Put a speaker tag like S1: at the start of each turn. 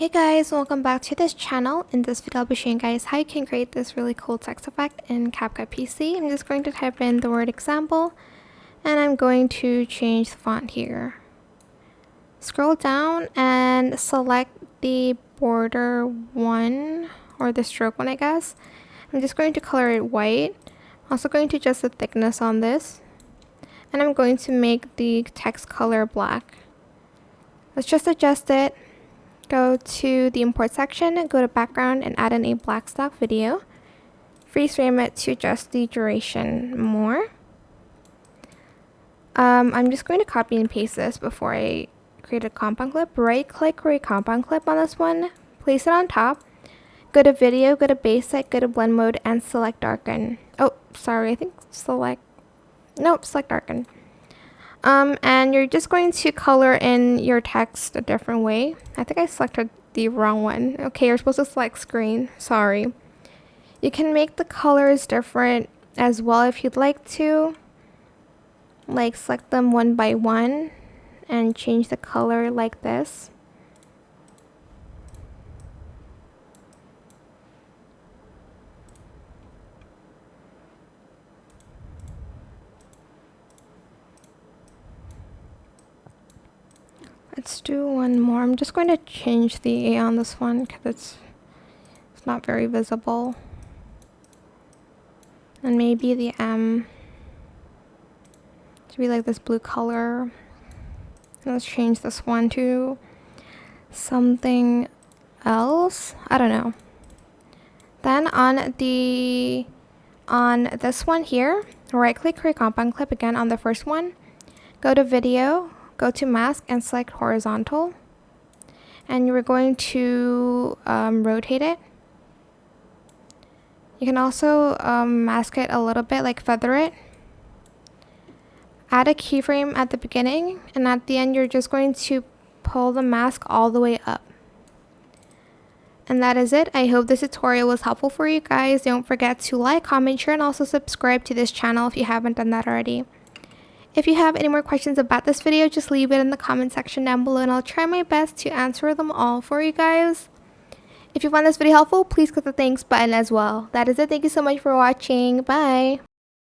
S1: Hey guys, welcome back to this channel. In this video I'll be showing you guys how you can create this really cool text effect in CapCut PC. I'm just going to type in the word example and I'm going to change the font here. Scroll down and select the border one, or the stroke one I guess. I'm just going to color it white. I'm also going to adjust the thickness on this. And I'm going to make the text color black. Let's just adjust it. Go to the import section, go to background and add in a black stock video. Freeze frame it to adjust the duration more. I'm just going to copy and paste this before I create a compound clip. Right click, create compound clip on this one, place it on top. Go to video, go to basic, go to blend mode and select darken. Oh, sorry, I think select darken. And you're just going to color in your text a different way. I think I selected the wrong one. Okay, you're supposed to select screen. Sorry. You can make the colors different as well if you'd like to. Like select them one by one and change the color like this. Let's do one more. I'm just going to change the A on this one because it's not very visible. And maybe the M to be like this blue color. And let's change this one to something else. I don't know. Then on this one here, right click, create compound clip again on the first one. Go to video. Go to mask and select horizontal, and you're going to rotate it. You can also mask it a little bit, like feather it. Add a keyframe at the beginning, and at the end you're just going to pull the mask all the way up. And that is it. I hope this tutorial was helpful for you guys. Don't forget to like, comment, share, and also subscribe to this channel if you haven't done that already. If you have any more questions about this video, just leave it in the comment section down below and I'll try my best to answer them all for you guys. If you found this video helpful, please click the thanks button as well. That is it. Thank you so much for watching. Bye.